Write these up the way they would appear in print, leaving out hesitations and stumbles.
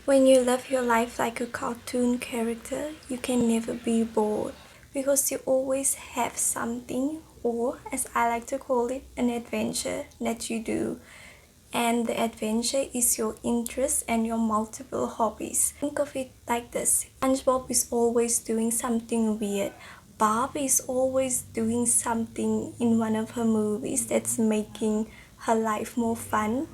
When you live your life like a cartoon character, you can never be bored because you always have something, or as I like to call it, an adventure that you do. And the adventure is your interest and your multiple hobbies. Think of it like this: SpongeBob is always doing something weird. Barb is always doing something in one of her movies that's making her life more fun.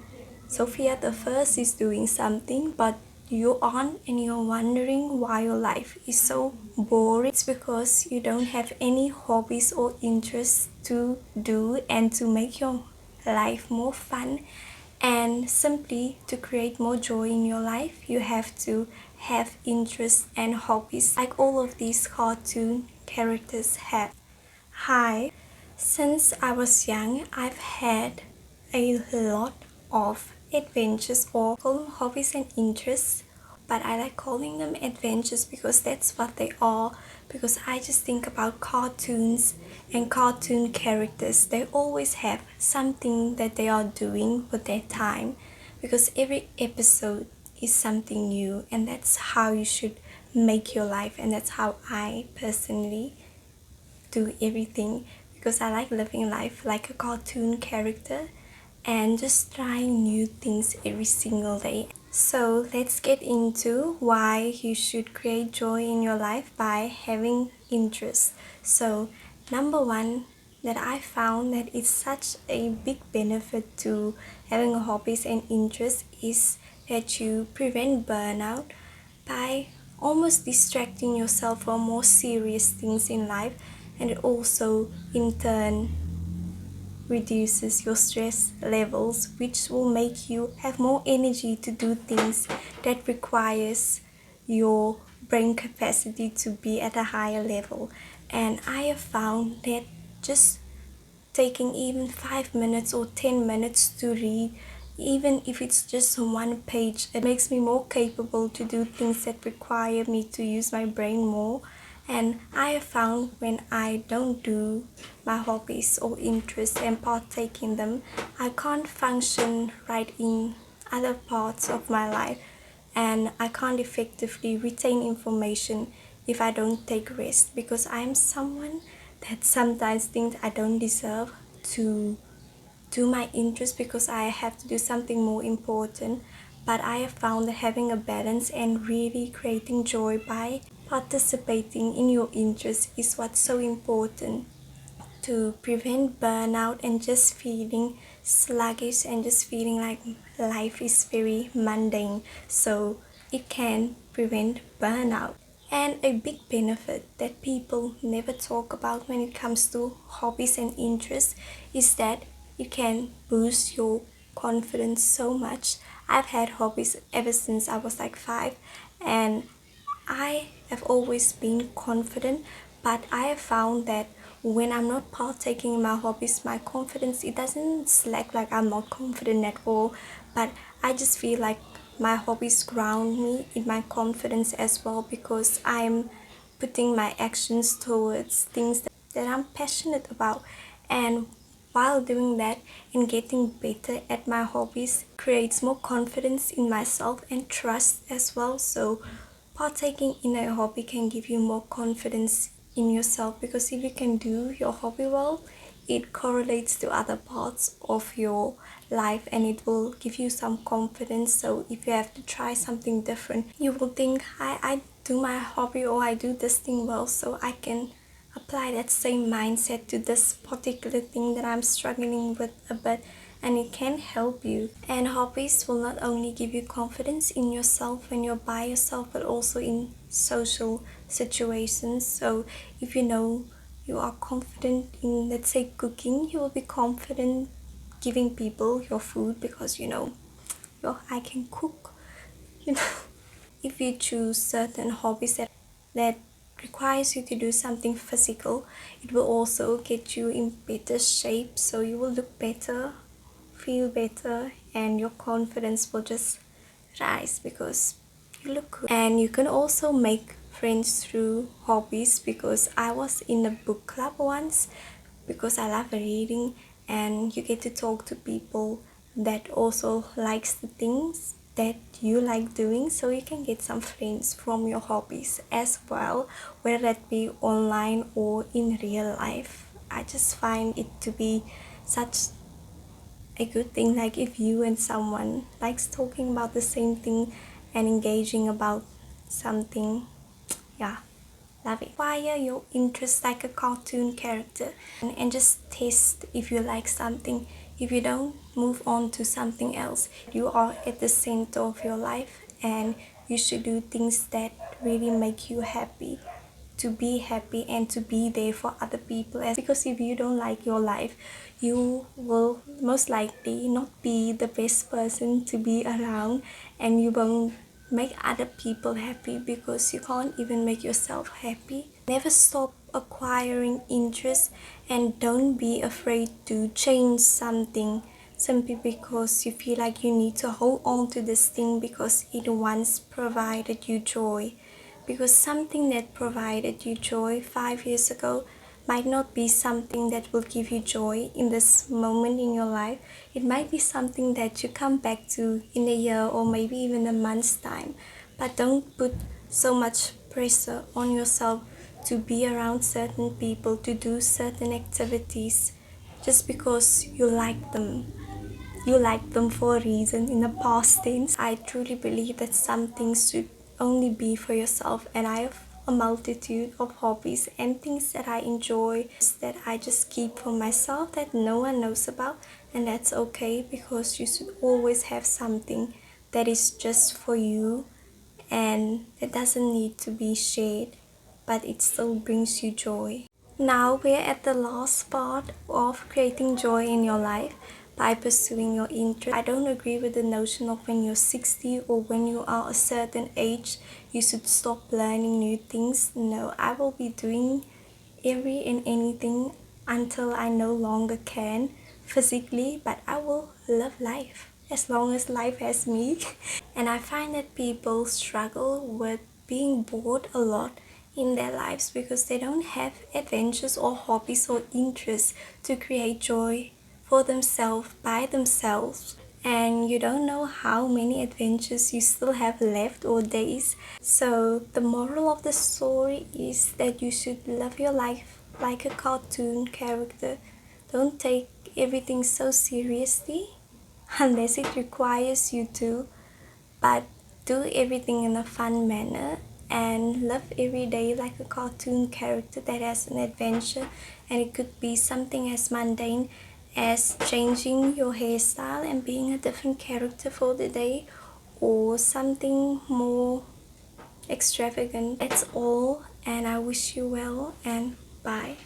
Sophia the First is doing something, but you aren't, and you're wondering why your life is so boring. It's because you don't have any hobbies or interests to do and to make your life more fun. And simply to create more joy in your life, you have to have interests and hobbies like all of these cartoon characters have. Hi, since I was young, I've had a lot of adventures, or call them hobbies and interests, but I like calling them adventures because that's what they are. Because I just think about cartoons and cartoon characters, they always have something that they are doing with their time, because every episode is something new, and that's how you should make your life, and that's how I personally do everything, because I like living life like a cartoon character and just trying new things every single day. So let's get into why you should create joy in your life by having interest. So number one, that I found that is such a big benefit to having hobbies and interests is that you prevent burnout by almost distracting yourself from more serious things in life, and it also in turn reduces your stress levels, which will make you have more energy to do things that requires your brain capacity to be at a higher level. And I have found that just taking even 5 minutes or 10 minutes to read, even if it's just one page, it makes me more capable to do things that require me to use my brain more. And I have found when I don't do my hobbies or interests and partake in them, I can't function right in other parts of my life, and I can't effectively retain information if I don't take rest, because I'm someone that sometimes thinks I don't deserve to do my interest because I have to do something more important. But I have found that having a balance and really creating joy by participating in your interest is what's so important to prevent burnout and just feeling sluggish and just feeling like life is very mundane. So it can prevent burnout. And a big benefit that people never talk about when it comes to hobbies and interests is that it can boost your confidence so much. I've had hobbies ever since I was like 5, and I have always been confident, but I have found that when I'm not partaking in my hobbies, my confidence, it doesn't slack like I'm not confident at all, but I just feel like my hobbies ground me in my confidence as well, because I'm putting my actions towards things that I'm passionate about. And while doing that and getting better at my hobbies creates more confidence in myself and trust as well. So partaking in a hobby can give you more confidence in yourself, because if you can do your hobby well, it correlates to other parts of your life and it will give you some confidence. So if you have to try something different, you will think, I do my hobby or I do this thing well, so I can apply that same mindset to this particular thing that I'm struggling with a bit, and it can help you. And hobbies will not only give you confidence in yourself when you're by yourself, but also in social situations. So if you know you are confident in, let's say, cooking, you will be confident giving people your food because you know, I can cook, you know. If you choose certain hobbies that requires you to do something physical, it will also get you in better shape, so you will look better, feel better, and your confidence will just rise because you look good. And you can also make friends through hobbies, because I was in a book club once because I love reading, and you get to talk to people that also likes the things that you like doing, so you can get some friends from your hobbies as well, whether that be online or in real life. I just find it to be such a good thing, like if you and someone likes talking about the same thing and engaging about something. Yeah, love it. Acquire your interest like a cartoon character, and just test if you like something. If you don't, move on to something else. You are at the center of your life, and you should do things that really make you happy, to be happy and to be there for other people. Because if you don't like your life, you will most likely not be the best person to be around, and you won't make other people happy because you can't even make yourself happy. Never stop acquiring interest, and don't be afraid to change something simply because you feel like you need to hold on to this thing because it once provided you joy. Because something that provided you joy 5 years ago might not be something that will give you joy in this moment in your life. It might be something that you come back to in a year or maybe even a month's time. But don't put so much pressure on yourself to be around certain people, to do certain activities just because you like them. You like them for a reason in the past tense. I truly believe that some things should only be for yourself, and I have a multitude of hobbies and things that I enjoy that I just keep for myself that no one knows about, and that's okay because you should always have something that is just for you and it doesn't need to be shared, but it still brings you joy. Now we're at the last part of creating joy in your life by pursuing your interest. I don't agree with the notion of when you're 60 or when you are a certain age, you should stop learning new things. No, I will be doing every and anything until I no longer can physically, but I will love life as long as life has me. And I find that people struggle with being bored a lot in their lives because they don't have adventures or hobbies or interests to create joy for themselves by themselves, and you don't know how many adventures you still have left or days. So the moral of the story is that you should love your life like a cartoon character. Don't take everything so seriously unless it requires you to, but do everything in a fun manner and live every day like a cartoon character that has an adventure. And it could be something as mundane as changing your hairstyle and being a different character for the day, or something more extravagant. That's all, and I wish you well, and bye.